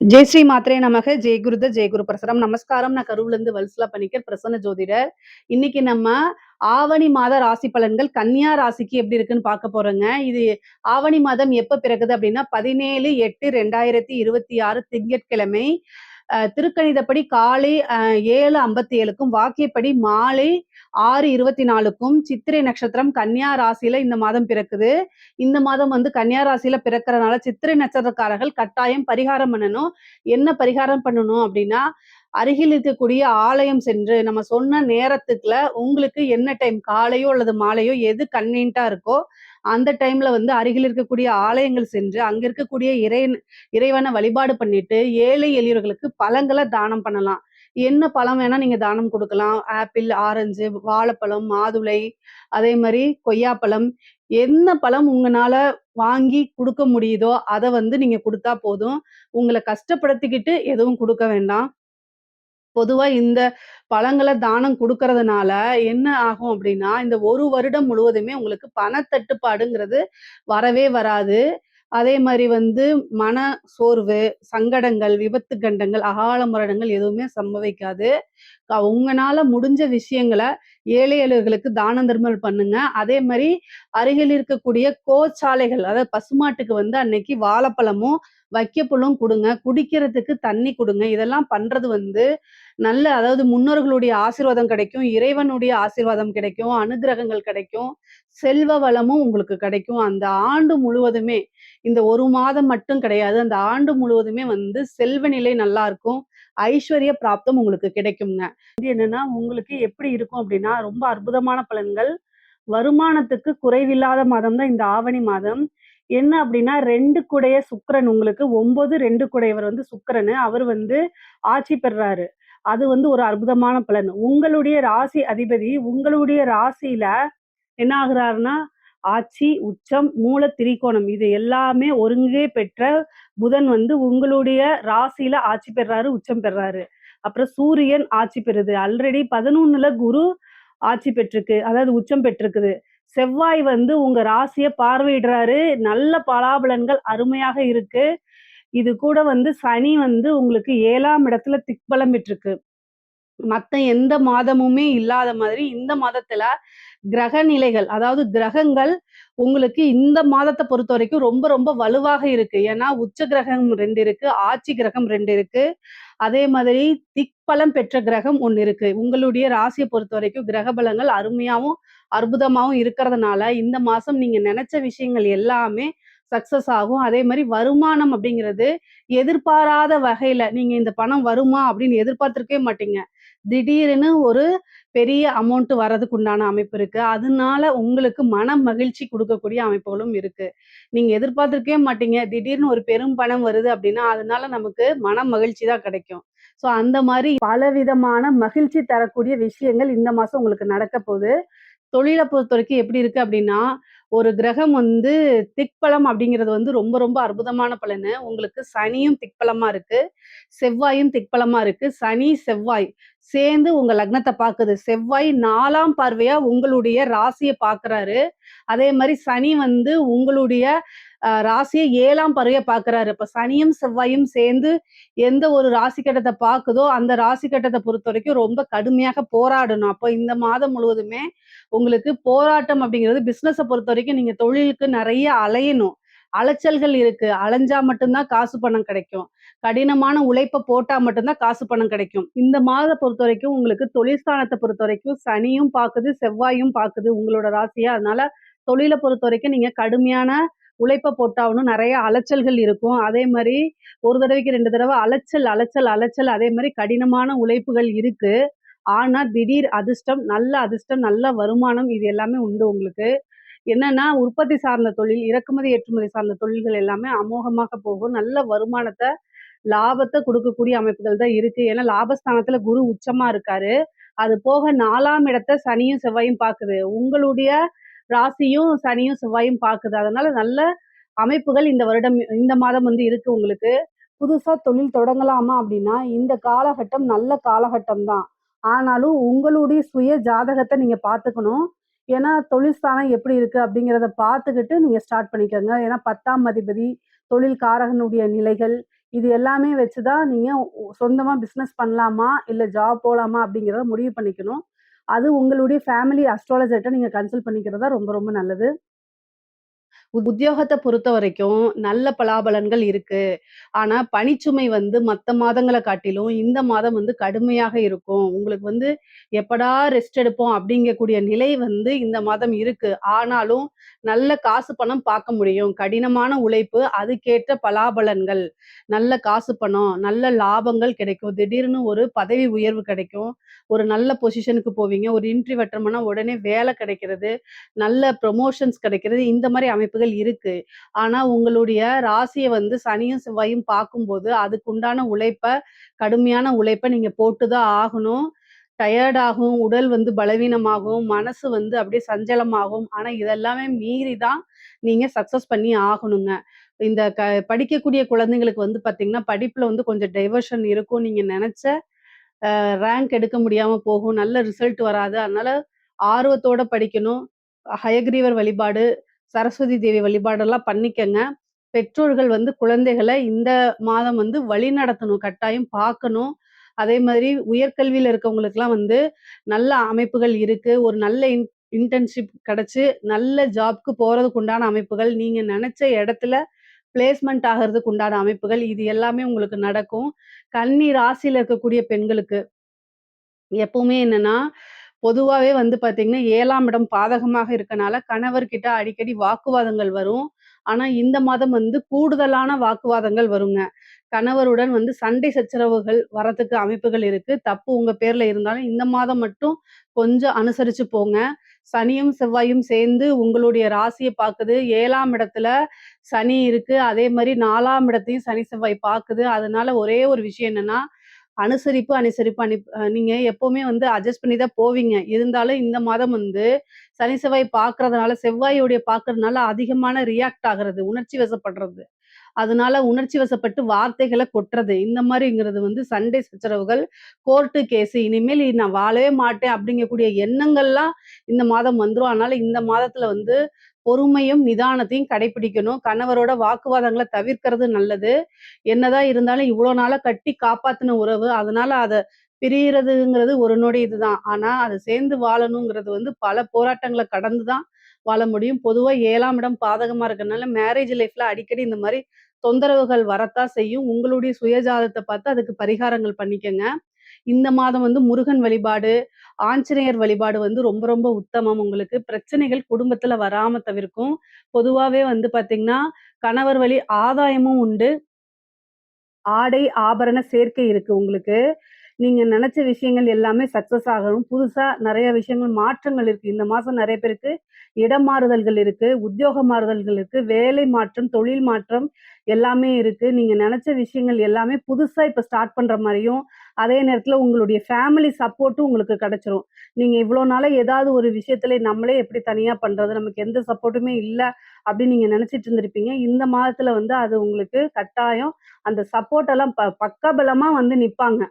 ஜெய் ஸ்ரீ மாத்ரே நமக. ஜெய் குருத ஜெய் குரு பிரசரம். நமஸ்காரம். நான் கரூர்லேருந்து வல்சலா பணிக்கர், பிரசன்ன ஜோதிடர். இன்னைக்கு நம்ம ஆவணி மாத ராசி பலன்கள் கன்னியா ராசிக்கு எப்படி இருக்குன்னு பார்க்க போறோங்க. இது ஆவணி மாதம் எப்ப பிறக்குது அப்படின்னா 17/8/2026 திங்கட்கிழமை. திருக்கணிதப்படி காலை 7:57க்கும், வாக்கியப்படி மாலை 6:24க்கும் சித்திரை நட்சத்திரம் கன்னியா ராசியில இந்த மாதம் பிறக்குது. இந்த மாதம் கன்னியா ராசியில பிறக்கறனால சித்திரை நட்சத்திரக்காரர்கள் கட்டாயம் பரிகாரம் பண்ணணும். என்ன பரிகாரம் பண்ணணும் அப்படின்னா, அருகில் இருக்கக்கூடிய ஆலயம் சென்று நம்ம சொன்ன நேரத்துக்குள்ள உங்களுக்கு என்ன டைம் காலையோ அல்லது மாலையோ எது கன்வீனியன்ட்டா இருக்கோ அந்த டைம்ல அருகில் இருக்கக்கூடிய ஆலயங்கள் சென்று அங்க இருக்கக்கூடிய இறைவனை வழிபாடு பண்ணிட்டு ஏழை எளியவர்களுக்கு பழங்களை தானம் பண்ணலாம். என்ன பழம் வேணா நீங்க தானம் கொடுக்கலாம். ஆப்பிள், ஆரஞ்சு, வாழைப்பழம், மாதுளை, அதே மாதிரி கொய்யாப்பழம், என்ன பழம் உங்களால வாங்கி கொடுக்க முடியுதோ அதை நீங்க கொடுத்தா போதும். உங்களை கஷ்டப்படுத்திக்கிட்டு எதுவும் கொடுக்க வேண்டாம். பொதுவா இந்த பழங்கள தானம் குடுக்கறதுனால என்ன ஆகும் அப்படின்னா, இந்த 1 வருடம் முழுவதுமே உங்களுக்கு பணத்தட்டுப்பாடுங்கிறது வரவே வராது. அதே மாரி மன சோர்வு, சங்கடங்கள், விபத்து கண்டங்கள், அகால மரணங்கள் எதுவுமே சம்பவிக்காது. உங்கனால முடிஞ்ச விஷயங்கள ஏழை எளியவர்களுக்கு தான தர்மம் பண்ணுங்க. அதே மாரி அருகில் இருக்கக்கூடிய கோச்சாலைகள், அதாவது பசுமாட்டுக்கு அன்னைக்கு வாழைப்பழமும், வைக்கப்புல்லும் குடுங்க. குடிக்கிறதுக்கு தண்ணி குடுங்க. இதெல்லாம் பண்றது நல்ல, அதாவது முன்னோர்களுடைய ஆசீர்வாதம் கிடைக்கும். இறைவனுடைய ஆசீர்வாதம் கிடைக்கும். அனுக்கிரகங்கள் கிடைக்கும். செல்வ வளமும் உங்களுக்கு கிடைக்கும். அந்த ஆண்டு முழுவதுமே, இந்த 1 மாதம் மட்டும் கிடையாது. அந்த ஆண்டு முழுவதுமே செல்வ நிலை நல்லா இருக்கும். ஐஸ்வர்ய பிராப்தம் உங்களுக்கு கிடைக்கும்ங்க. என்னன்னா, உங்களுக்கு எப்படி இருக்கும் அப்படின்னா, ரொம்ப அற்புதமான பலன்கள். வருமானத்துக்கு குறைவில்லாத மாதம் தான் இந்த ஆவணி மாதம். என்ன அப்படின்னா, 2 குடைய சுக்கிரன் உங்களுக்கு 9, 2 குடையவர் சுக்கிரனு. அவர் ஆட்சி பெறுறாரு. அது ஒரு அற்புதமான பலன். உங்களுடைய ராசி அதிபதி உங்களுடைய ராசியில என்ன ஆகுறாருன்னா, ஆட்சி, உச்சம், மூல திரிகோணம் இது எல்லாமே ஒருங்கே பெற்ற புதன் உங்களுடைய ராசியில ஆட்சி பெறாரு, உச்சம் பெறாரு. அப்புறம் சூரியன் ஆட்சி பெறுது. ஆல்ரெடி 11ல குரு ஆட்சி பெற்றிருக்கு. அதாவது உச்சம் பெற்றிருக்குது. செவ்வாய் உங்க ராசிய பார்வையிடுறாரு. நல்ல பலாபலன்கள் அருமையாக இருக்கு. இது கூட சனி உங்களுக்கு 7ஆம் இடத்துல திக்பலம் பெற்றிருக்கு. மத்த எந்த மாதமுமே இல்லாத மாதிரி இந்த மாதத்துல கிரக நிலைகள், அதாவது கிரகங்கள் உங்களுக்கு இந்த மாதத்தை பொறுத்த வரைக்கும் ரொம்ப ரொம்ப வலுவாக இருக்கு. ஏன்னா உச்ச கிரகம் 2 இருக்கு, ஆட்சி கிரகம் 2 இருக்கு. அதே மாதிரி திக்பலம் பெற்ற கிரகம் 1 இருக்கு. உங்களுடைய ராசியை பொறுத்த வரைக்கும் கிரக பலங்கள் அருமையாவும் அற்புதமாவும் இருக்கிறதுனால இந்த மாசம் நீங்க நினைச்ச விஷயங்கள் எல்லாமே சக்சஸ் ஆகும். அதே மாதிரி வருமானம் அப்படிங்கிறது எதிர்பாராத வகையில நீங்க இந்த பணம் வருமா அப்படின்னு எதிர்பார்த்திருக்கவே மாட்டீங்க. திடீர்னு ஒரு பெரிய அமௌண்ட் வர்றதுக்கு உண்டான அமைப்பு இருக்கு. அதனால உங்களுக்கு மன மகிழ்ச்சி குடுக்கக்கூடிய அமைப்புகளும் இருக்கு. நீங்க எதிர்பார்த்திருக்கவே மாட்டீங்க. திடீர்னு ஒரு பெரும் பணம் வருது அப்படின்னா, அதனால நமக்கு மன மகிழ்ச்சி தான் கிடைக்கும். ஸோ அந்த மாரி பலவிதமான மகிழ்ச்சி தரக்கூடிய விஷயங்கள் இந்த மாசம் உங்களுக்கு நடக்கப் போகுது. தொழில பொறுத்தவரைக்கும் எப்படி இருக்கு அப்படின்னா, ஒரு கிரகம் திக்பலம் அப்படிங்கிறது ரொம்ப ரொம்ப அற்புதமான பலனு. உங்களுக்கு சனியும் திக்பலமா இருக்கு. செவ்வாயும் திக்பலமா இருக்கு. சனி, செவ்வாய் சேர்ந்து உங்க லக்னத்த பாக்குது. செவ்வாய் 4ஆம் பார்வையா உங்களுடைய ராசிய பாக்குறாரு. அதே மாரி சனி உங்களுடைய ராசிய 7ஆம் பார்வையா பாக்குறாரு. இப்ப சனியும், செவ்வாயும் சேர்ந்து எந்த ஒரு ராசி கட்டத்த பாக்குதோ, அந்த ராசி கட்டத்த பொறுத்தவரைக்கும் ரொம்ப கடுமையாக போராடணும். அப்ப இந்த மாதம் முழுவதுமே உங்களுக்கு போராட்டம் அப்படிங்கிறது பிசினஸ பொறுத்தவரைக்கும் நீங்க தொழிலுக்கு நெறைய அலையணும். அலைச்சல்கள் இருக்கு. அலைஞ்சா மட்டும் தான் காசு பணம் கிடைக்கும். கடினமான உழைப்ப போட்டா மட்டும் தான் காசு பணம் கிடைக்கும். இந்த மாதத்த பொறுத்தவரைக்கும் உங்களுக்கு தொழில் ஸ்தானத்த பொறுத்தவரைக்கும் சனியும் பாக்குது, செவ்வாயும் பாக்குது உங்களோட ராசிய. அதனால தொழில பொறுத்தவரைக்கும் நீங்க கடுமையான உழைப்ப போட்டாகணும். நெறைய அலைச்சல்கள் இருக்கும். அதே மாரி 1 தடவைக்கு 2 தடவ அலைச்சல், அலைச்சல், அலைச்சல், அதே மாரி கடினமான உழைப்புகள் இருக்கு. ஆனா திடீர் அதிர்ஷ்டம், நல்ல அதிர்ஷ்டம், நல்ல வருமானம் இது எல்லாமே உண்டு உங்களுக்கு. என்னன்னா, உற்பத்தி சார்ந்த தொழில், இறக்குமதி, ஏற்றுமதி சார்ந்த தொழில்கள் எல்லாமே அமோகமாக போகும். நல்ல வருமானத்த, லாபத்த குடுக்கக்கூடிய அமைப்புகள் தான் இருக்கு. ஏன்னா லாபஸ்தானத்துல குரு உச்சமா இருக்காரு. அது போக 4ஆம் இடத்த சனியும், செவ்வாயும் பாக்குது. உங்களுடைய ராசியும் சனியும், செவ்வாயும் பாக்குது. அதனால நல்ல அமைப்புகள் இந்த வருடம், இந்த மாதம் இருக்கு உங்களுக்கு. புதுசா தொழில் தொடங்கலாமா அப்படின்னா, இந்த காலகட்டம் நல்ல காலகட்டம் தான். ஆனாலும் உங்களுடைய சுய ஜாதகத்த நீங்க பார்த்துக்கணும். ஏன்னா, தொழில் ஸ்தானம் எப்படி இருக்கு அப்படிங்கிறத பார்த்துக்கிட்டு நீங்க ஸ்டார்ட் பண்ணிக்கங்க. ஏன்னா 10ஆம் அதிபதி, தொழில் காரகனுடைய நிலைகள் இது எல்லாமே வச்சு தான் நீங்க சொந்தமா பிசினஸ் பண்ணலாமா? இல்ல ஜாப் போலாமா? அப்படிங்கிறத முடிவு பண்ணிக்கணும். அது உங்களுடைய ஃபேமிலி அஸ்ட்ராலஜர்ட்ட நீங்க கன்சல்ட் பண்ணிக்கிறது தான் ரொம்ப ரொம்ப நல்லது. உத்தியோகத்த பொறுத்தவரைக்கும் நல்ல பலாபலன்கள் இருக்கு. ஆனா, பணிச்சுமை வந்து மத்த மாதங்கள காட்டிலும் இந்த மாதம் வந்து கடுமையாக இருக்கும். உங்களுக்கு வந்து எப்படா ரெஸ்ட் எடுப்போம் அப்படிங்கக்கூடிய நிலை வந்து இந்த மாதம் இருக்கு. ஆனாலும் நல்ல காசு பணம் பார்க்க முடியும். கடினமான உழைப்பு, அதுக்கேற்ற பலாபலன்கள், நல்ல காசு பணம், நல்ல லாபங்கள் கிடைக்கும். திடீர்னு ஒரு பதவி உயர்வு கிடைக்கும். ஒரு நல்ல பொசிஷனுக்கு போவீங்க. ஒரு இன்டர்வியூ அட்டெண்ட் பண்ணா உடனே வேலை கிடைக்கிறது. நல்ல ப்ரமோஷன்ஸ் கிடைக்கிறது. இந்த மாரி அமைப்புகள் இருக்கு. ஆனா, உங்களுடைய ராசிய வந்து சனியும், செவ்வாயும் பார்க்கும்போது, அதுக்குண்டான கடுமையான உழைப்ப நீங்க போட்டு தான் ஆகணும். டயர்ட் ஆகும், உடல் வந்து பலவீனமாகும், மனசு வந்து அப்படியே சஞ்சலமாகும். ஆனா, இதெல்லாமே மீறி தான் நீங்க சக்சஸ் பண்ணி ஆகணுங்க. இந்த படிக்கக்கூடிய குழந்தைங்களுக்கு வந்து பார்த்தீங்கன்னா, படிப்புல வந்து கொஞ்சம் டைவர்ஷன் இருக்கும். நீங்க நெனச்ச ரேங்க் எடுக்க முடியாம போகும். நல்ல ரிசல்ட் வராது. அதனால ஆர்வத்தோட படிக்கணும். ஹயக்ரீவர் வழிபாடு, சரஸ்வதி தேவி வழிபாடெல்லாம் பண்ணிக்கங்க. பெற்றோர்கள் வந்து குழந்தைகள இந்த மாதம் வந்து வழிநடத்தணும். கட்டாயம் பார்க்கணும். அதே மாதிரி உயர்கல்வியில இருக்கவங்களுக்கெல்லாம் வந்து நல்ல அமைப்புகள் இருக்கு. ஒரு நல்ல இன்டர்ன்ஷிப் கிடைச்சு, நல்ல ஜாப்க்கு போறதுக்கு உண்டான அமைப்புகள், நீங்க நெனச்ச இடத்துல பிளேஸ்மென்ட் ஆகறதுக்கு உண்டான அமைப்புகள், இது எல்லாமே உங்களுக்கு நடக்கும். கன்னி ராசியில இருக்கக்கூடிய பெண்களுக்கு எப்பவுமே என்னன்னா, பொதுவாவே வந்து பார்த்தீங்கன்னா, 7ஆம் இடம் பாதகமாக இருக்கனால, கணவர்கிட்ட அடிக்கடி வாக்குவாதங்கள் வரும். ஆனா, இந்த மாதம் வந்து கூடுதலான வாக்குவாதங்கள் வருங்க. கணவருடன் வந்து சண்டை சச்சரவுகள் வரதுக்கு அமைப்புகள் இருக்கு. தப்பு உங்க பேர்ல இருந்தாலும், இந்த மாதம் மட்டும் கொஞ்சம் அனுசரிச்சு போங்க. சனியும், செவ்வாயும் சேர்ந்து உங்களுடைய ராசிய பாக்குது. 7ஆம் இடத்துல சனி இருக்கு. அதே மாரி 4ஆம் இடத்தையும் சனி, செவ்வாய் பாக்குது. அதனால ஒரே ஒரு விஷயம் என்னன்னா, அனுசரிப்பு, அனுசரிப்பு நீங்க எப்பவுமே வந்து அட்ஜஸ்ட் பண்ணி தான் போவீங்க. இருந்தாலும் இந்த மாதம் வந்து சனி, செவ்வாய் பார்க்கறதுனால செவ்வாயுடைய பார்க்கறதுனால அதிகமான ரியாக்ட் ஆகுறது, உணர்ச்சி வசப்படுறது. அதனால உணர்ச்சி வசப்பட்டு வார்த்தைகள கொட்டுறது. இந்த மாரிங்கிறது வந்து சண்டை சச்சரவுகள், கோர்ட்டு கேஸ் இனிமேல் நான் வாழவே மாட்டேன் அப்படிங்கக்கூடிய எண்ணங்கள்லாம் இந்த மாதம் வந்துரும். அதனால இந்த மாதத்துல வந்து பொறுமையும், நிதானத்தையும் கடைப்பிடிக்கணும். கணவரோட வாக்குவாதங்கள தவிர்க்கிறது நல்லது. என்னதான் இருந்தாலும் இவ்ளோ நாளா கட்டி காப்பாத்துன உறவு. அதனால அத பிரியறதுங்கிறது ஒரு நொடி இதுதான். ஆனா, அத சேர்ந்து வாழணுங்கிறது வந்து பல போராட்டங்கள கடந்து தான் வாழ முடியும். பொதுவா 7ஆம் இடம் பாதகமா இருக்கனால, மேரேஜ் லைஃப்ல அடிக்கடி இந்த மாரி தொந்தரவுகள் வரத்தான் செய்யும். உங்களுடைய சுயஜாதத்த பார்த்து அதுக்கு பரிகாரங்கள் பண்ணிக்கங்க. இந்த மாதம் வந்து முருகன் வழிபாடு, ஆஞ்சநேயர் வழிபாடு வந்து ரொம்ப ரொம்ப உத்தமம் உங்களுக்கு. பிரச்சனைகள் குடும்பத்துல வராம தவிர்க்கும். பொதுவாவே வந்து பார்த்தீங்கன்னா, கணவர் வழி ஆதாயமும் உண்டு. ஆடை, ஆபரண சேர்க்கை இருக்கு உங்களுக்கு. நீங்க நெனச்ச விஷயங்கள் எல்லாமே சக்சஸ் ஆகணும். புதுசா நெறைய விஷயங்கள் மாற்றங்கள் இருக்கு. இந்த மாசம் நெறைய பேருக்கு இடம் மாறுதல்கள் இருக்கு. உத்தியோக மாறுதல்கள் இருக்கு. வேலை மாற்றம், தொழில் மாற்றம் எல்லாமே இருக்கு. நீங்க நெனச்ச விஷயங்கள் எல்லாமே புதுசா இப்ப ஸ்டார்ட் பண்ற மாரியும், அதே நேரத்துல உங்களுடைய ஃபேமிலி சப்போர்ட்டும் உங்களுக்கு கிடைச்சிரும். நீங்க இவ்ளோ நாளா ஏதாவது ஒரு விஷயத்துல நம்மளே எப்படி தனியா பண்றது? நமக்கு எந்த சப்போர்ட்டுமே இல்ல அப்படின்னு நீங்க நெனச்சிட்டு இருந்திருப்பீங்க. இந்த மாதத்துல வந்து அது உங்களுக்கு கட்டாயம் அந்த சப்போர்ட் எல்லாம் பக்கபலமா வந்து நிப்பாங்க.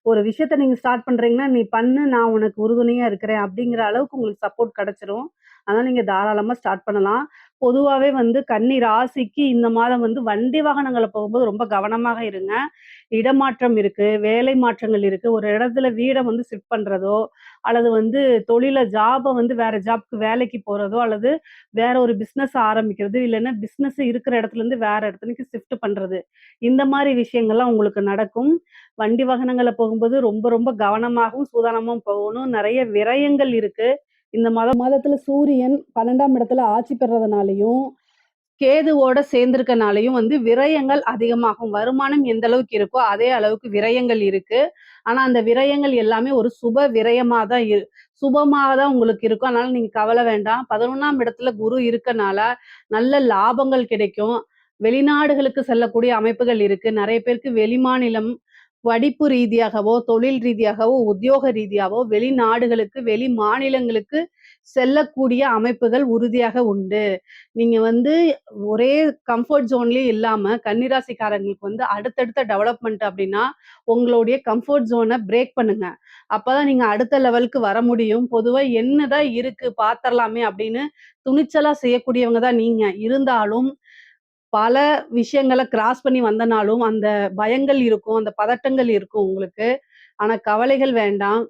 ஒரு விஷயத்த நீங்க ஸ்டார்ட் பண்றீங்கன்னா, "நீ பண்ணு, நான் உனக்கு உறுதுணையா இருக்கிறேன்." அப்படிங்கிற அளவுக்கு உங்களுக்கு சப்போர்ட் கிடைச்சிரும். அதனால நீங்க தாராளமா ஸ்டார்ட் பண்ணலாம். பொதுவாவே வந்து கன்னி ராசிக்கு இந்த மாதம் வந்து வண்டி வாகனங்கள்ல போகும்போது ரொம்ப கவனமாக இருங்க. இடமாற்றம் இருக்கு, வேலை மாற்றங்கள் இருக்கு. ஒரு இடத்துல வீட வந்து ஷிஃப்ட் பண்றதோ, அல்லது வந்து ஜாப வந்து வேற ஜாப்க்கு வேலைக்கு போறதோ, அல்லது வேற ஒரு பிசினஸ் ஆரம்பிக்கிறது, இல்லன்னா பிசினஸ் இருக்கிற இடத்துலருந்து வேற இடத்துக்கு ஷிஃப்ட் பண்றது. இந்த மாரி விஷயங்கள்லாம் உங்களுக்கு நடக்கும். வண்டி வாகனங்கள்ல போகும்போது ரொம்ப ரொம்ப கவனமாகவும், சூதானமாவும் போகணும். நெறைய விரயங்கள் இருக்கு. இந்த மாதத்துல சூரியன் 12ஆம் இடத்துல ஆட்சி பெறதுனாலயும், கேதுவோட சேர்ந்திருக்கனாலயும் வந்து விரயங்கள் அதிகமாகும். வருமானம் எந்த அளவுக்கு இருக்கோ, அதே அளவுக்கு விரயங்கள் இருக்கு. ஆனா, அந்த விரயங்கள் எல்லாமே ஒரு சுப விரயமா தான் சுபமா தான் உங்களுக்கு இருக்கும். அதனால நீங்க கவல வேண்டாம். 11ஆம் இடத்துல குரு இருக்கனால, நல்ல லாபங்கள் கிடைக்கும். வெளிநாடுகளுக்கு செல்லக்கூடிய அமைப்புகள் இருக்கு. நெறைய பேருக்கு வெளிமாநிலம் படிப்பு ரீதியாகவோ, தொழில் ரீதியாகவோ, உத்தியோக ரீதியாவோ வெளிநாடுகளுக்கு, வெளி மாநிலங்களுக்கு செல்லக்கூடிய அமைப்புகள் உறுதியாக உண்டு. நீங்க வந்து ஒரே கம்ஃபோர்ட் ஜோன்லயே இல்லாம, கன்னிராசிக்காரங்களுக்கு வந்து அடுத்தடுத்த டெவலப்மெண்ட் அப்டின்னா, உங்களுடைய கம்ஃபோர்ட் ஜோன பிரேக் பண்ணுங்க. அப்பதான் நீங்க அடுத்த லெவலுக்கு வர முடியும். பொதுவா என்னதான் இருக்கு பாத்தரலாமே அப்படின்னு துணிச்சலா செய்யக்கூடியவங்க தான் நீங்க. இருந்தாலும் பல விஷயங்கள கிராஸ் பண்ணி வந்தனாலும், அந்த பயங்கள் இருக்கும், அந்த பதட்டங்கள் இருக்கும் உங்களுக்கு. ஆனா கவலைகள் வேண்டாம்.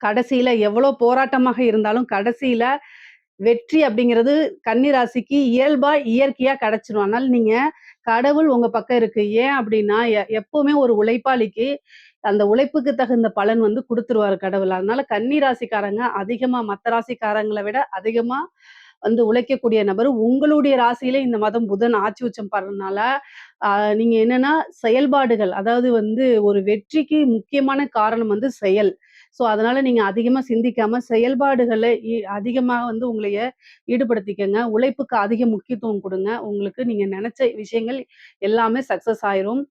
கடைசியில எவ்வளோ போராட்டமாக இருந்தாலும், கடைசியில வெற்றி அப்படிங்கிறது கன்னி ராசிக்கு இயல்பா, இயற்கையா கிடைச்சிரும். அதனால நீங்க கடவுள் உங்க பக்கம் இருக்கு. ஏன் அப்படின்னா, எப்பவுமே ஒரு உழைப்பாளிக்கு அந்த உழைப்புக்கு தகுந்த பலன் வந்து குடுத்துருவாரு கடவுள். அதனால கன்னி ராசிக்காரங்க அதிகமா மத்த ராசிக்காரங்கள விட அதிகமா வந்து உழைக்கக்கூடிய நபர். உங்களுடைய ராசியிலே இந்த மாதம் புதன் ஆட்சி உச்சம் பெறனால, அ நீங்க என்னன்னா செயல்பாடுகள், அதாவது வந்து ஒரு வெற்றிக்கு முக்கியமான காரணம் வந்து செயல். ஸோ, அதனால நீங்க அதிகமா சிந்திக்காம செயல்பாடுகள்ல அதிகமா வந்து உங்களைய ஈடுபடுத்திக்கங்க. உழைப்புக்கு அதிக முக்கியத்துவம் குடுங்க. உங்களுக்கு நீங்க நெனச்ச விஷயங்கள் எல்லாமே சக்சஸ் ஆயிரும்.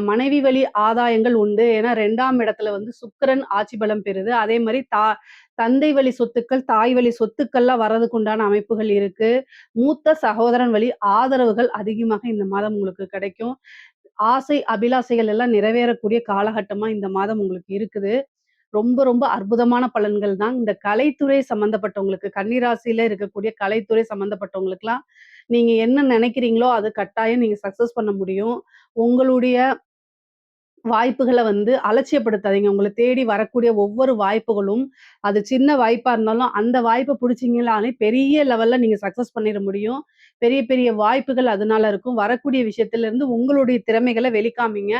மனைவி வழி ஆதாயங்கள் உண்டு. ஏன்னா 2ஆம் இடத்துல வந்து சுக்கிரன் ஆட்சி பலம் பெறுது. அதே மாரி தந்தை வழி சொத்துக்கள், தாய் வழி சொத்துக்கள்லாம் வர்றதுக்கு உண்டான அமைப்புகள் இருக்கு. மூத்த சகோதரன் வழி ஆதரவுகள் அதிகமாக இந்த மாதம் உங்களுக்கு கிடைக்கும். ஆசை, அபிலாசைகள் எல்லாம் நிறைவேறக்கூடிய காலகட்டமா இந்த மாதம் உங்களுக்கு இருக்குது. ரொம்ப, ரொம்ப அற்புதமான பலன்கள் தான். இந்த கலைத்துறை சம்மந்தப்பட்டவங்களுக்கு, கன்னி ராசியில இருக்கக்கூடிய கலைத்துறை சம்மந்தப்பட்டவங்களுக்குலாம், நீங்க என்ன நெனைக்கிறீங்களோ, அது கட்டாயம் நீங்க சக்சஸ் பண்ண முடியும். உங்களுடைய வாய்ப்புகள வந்து அலட்சியப்படுத்தாதீங்க. உங்கள தேடி வரக்கூடிய ஒவ்வொரு வாய்ப்புகளும், அது சின்ன வாய்ப்பா இருந்தாலும், அந்த வாய்ப்ப புடிச்சீங்கனாலே பெரிய லெவல்ல நீங்க சக்சஸ் பண்ணிற முடியும். பெரிய, பெரிய வாய்ப்புகள் அதனால இருக்கும். வரக்கூடிய விஷயத்திலருந்து உங்களுடைய திறமைகள வெளிக்காமிங்க.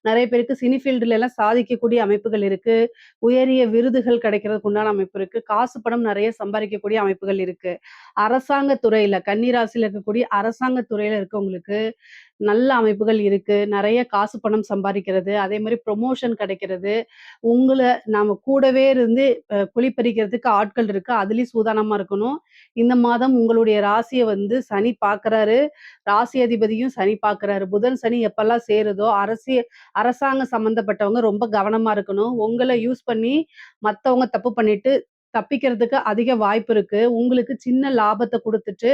நெறைய பேருக்கு சினி ஃபீல்டுலலாம் சாதிக்கக்கூடிய அமைப்புகள் இருக்கு. உயரிய விருதுகள் கிடைக்கிறதுக்கு உண்டான அமைப்பு இருக்கு. காசு பணம் நெறைய சம்பாரிக்கக்கூடிய அமைப்புகள் இருக்கு. அரசாங்க துறையில, கன்னி ராசியில இருக்கக்கூடிய அரசாங்க துறையில இருக்கவங்களுக்கு நல்ல அமைப்புகள் இருக்கு. நெறைய காசு பணம் சம்பாரிக்கிறது, அதே மாரி ப்ரமோஷன் கிடைக்கிறது. உங்கள நாம கூடவே இருந்து குழிப்பறிக்கிறதுக்கு ஆட்கள் இருக்கு. அதுலயும் சூதானமா இருக்கணும். இந்த மாதம் உங்களுடைய ராசிய வந்து சனி பார்க்குறாரு. ராசி அதிபதியும் சனி பார்க்குறாரு. புதன், சனி எப்பல்லாம் சேருதோ, அரசாங்கம் சம்மந்தப்பட்டவங்க ரொம்ப கவனமா இருக்கணும். உங்கள யூஸ் பண்ணி மத்தவங்க தப்பு பண்ணிட்டு தப்பிக்கிறதுக்கு அதிக வாய்ப்பு இருக்கு. உங்களுக்கு சின்ன லாபத்த குடுத்துட்டு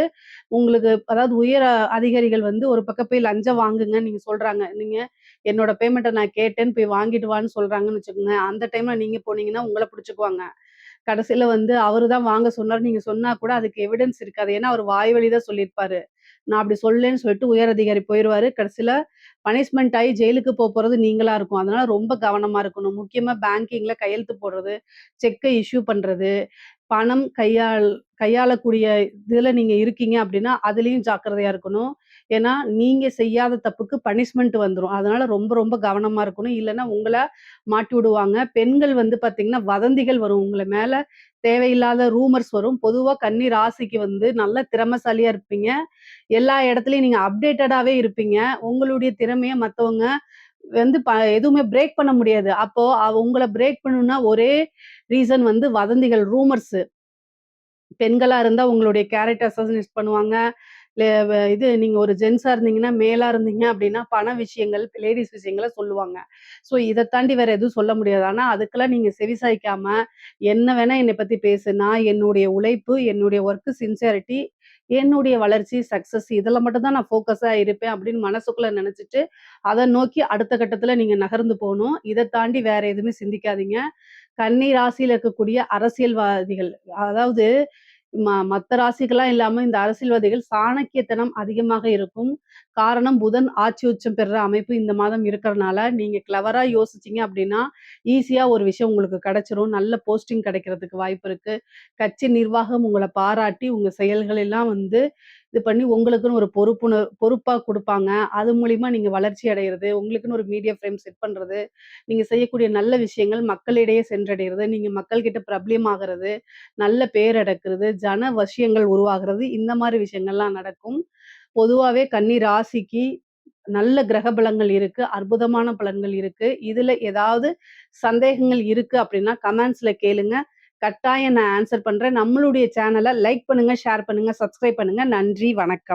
உங்களுக்கு அதாவது உயர் அதிகாரிகள் வந்து ஒரு பக்கம் போய் லஞ்சம் வாங்குங்கன்னு நீங்க சொல்றாங்க. நீங்க என்னோட பேமெண்ட்ட நான் கேட்டேன்னு போய் வாங்கிட்டு வான்னு சொல்றாங்கன்னு வச்சுக்கோங்க. அந்த டைம்ல நீங்க போனீங்கன்னா உங்கள புடிச்சுக்குவாங்க. கடைசில வந்து அவரு தான் வாங்க சொன்னாரு. நீங்க சொன்னா கூட அதுக்கு எவிடன்ஸ் இருக்காது. ஏன்னா அவரு வாய் வழி தான் சொல்லியிருப்பாரு. நான் அப்படி சொல்லலேன்னு சொல்லிட்டு உயர் அதிகாரி போயிருவாரு. கடைசில பனிஷ்மென்ட் ஆயி ஜெயிலுக்கு போறது நீங்களா இருக்கும். அதனால ரொம்ப கவனமா இருக்கணும். முக்கியமா பேங்கிங்ல கையெழுத்து போடுறது, செக்க இஷ்யூ பண்றது, பணம் கையாளக்கூடிய இதுல நீங்க இருக்கீங்க அப்படின்னா, அதுலயும் ஜாக்கிரதையா இருக்கணும். ஏன்னா, நீங்க செய்யாத தப்புக்கு பனிஷ்மென்ட் வந்துரும். அதனால ரொம்ப ரொம்ப கவனமா இருக்கணும். இல்லன்னா உங்கள மாட்டி விடுவாங்க. பெண்கள் வந்து பார்த்தீங்கன்னா, வதந்திகள் வரும். உங்கள மேல தேவையில்லாத ரூமர்ஸ் வரும். பொதுவா கன்னி ராசிக்கு வந்து நல்ல திறமைசாலியா இருப்பீங்க. எல்லா இடத்துலயும் நீங்க அப்டேட்டடாவே இருப்பீங்க. உங்களுடைய திறமைய மத்தவங்க வந்து எதுவுமே பிரேக் பண்ண முடியாது. அப்போ உங்கள பிரேக் பண்ணணும்னா ஒரே ரீசன் வந்து வதந்திகள், ரூமர்ஸ். பெண்களா இருந்தா உங்களுடைய கேரக்டர் அசஸினேட் பண்ணுவாங்க. இல்ல இது நீங்க ஒரு ஜென்ஸா இருந்தீங்கன்னா, மேலா இருந்தீங்க அப்டின்னா, பண விஷயங்கள், லேடீஸ் விஷயங்கள சொல்லுவாங்க. ஸோ இத தாண்டி வேற எதுவும் சொல்ல முடியாது. ஆனா, அதுக்கெல்லாம் நீங்க செவிசாய்க்காம, என்ன வேணா என்னை பத்தி பேசு. நான் என்னுடைய உழைப்பு, என்னுடைய ஒர்க் சின்சியாரிட்டி, என்னுடைய வளர்ச்சி, சக்சஸ் இதுல மட்டும் தான் நான் ஃபோக்கஸா இருப்பேன் அப்டின்னு மனசுக்குள்ள நெனச்சுட்டு, அத நோக்கி அடுத்த கட்டத்துல நீங்க நகர்ந்து போணும். இத தாண்டி வேற எதுவுமே சிந்திக்காதீங்க. கன்னி ராசியில இருக்கக்கூடிய அரசியல்வாதிகள், அதாவது மத்த ராசிகள்லாம் இல்லாம இந்த அரசியல்வாதிகள் சாணக்கியத்தனம் அதிகமாக இருக்கும். காரணம் புதன் ஆட்சி உச்சம் பெறுற அமைப்பு இந்த மாதம் இருக்கறனால, நீங்க கிளவரா யோசிச்சீங்க அப்டின்னா, ஈஸியா ஒரு விஷயம் உங்களுக்கு கிடைச்சிரும். நல்ல போஸ்டிங் கிடைக்கிறதுக்கு வாய்ப்பு இருக்கு. கட்சி நிர்வாகம் உங்கள பாராட்டி, உங்க செயல்கள் எல்லாம் வந்து இது பண்ணி உங்களுக்குன்னு ஒரு பொறுப்பா குடுப்பாங்க. அது மூலியமா நீங்க வளர்ச்சி அடையறது, உங்களுக்குன்னு ஒரு மீடியா ஃப்ரேம் செட் பண்றது, நீங்க செய்யக்கூடிய நல்ல விஷயங்கள் மக்களிடையே சென்றடையறது, நீங்க மக்கள்கிட்ட பிரபல்யமாகறது, நல்ல பேர் எடுக்கிறது, ஜன வசியங்கள் உருவாகுறது, இந்த மாரி விஷயங்கள்லாம் நடக்கும். பொதுவாவே கன்னி ராசிக்கு நல்ல கிரக பலங்கள் இருக்கு. அற்புதமான பலன்கள் இருக்கு. இதுல ஏதாவது சந்தேகங்கள் இருக்கு அப்டின்னா, கமெண்ட்ஸ்ல கேளுங்க. கட்டாயம் நான் ஆன்ஸர் பண்றேன். நம்மளுடைய சேனல லைக் பண்ணுங்க, ஷேர் பண்ணுங்க, சப்ஸ்கிரைப் பண்ணுங்க. நன்றி, வணக்கம்.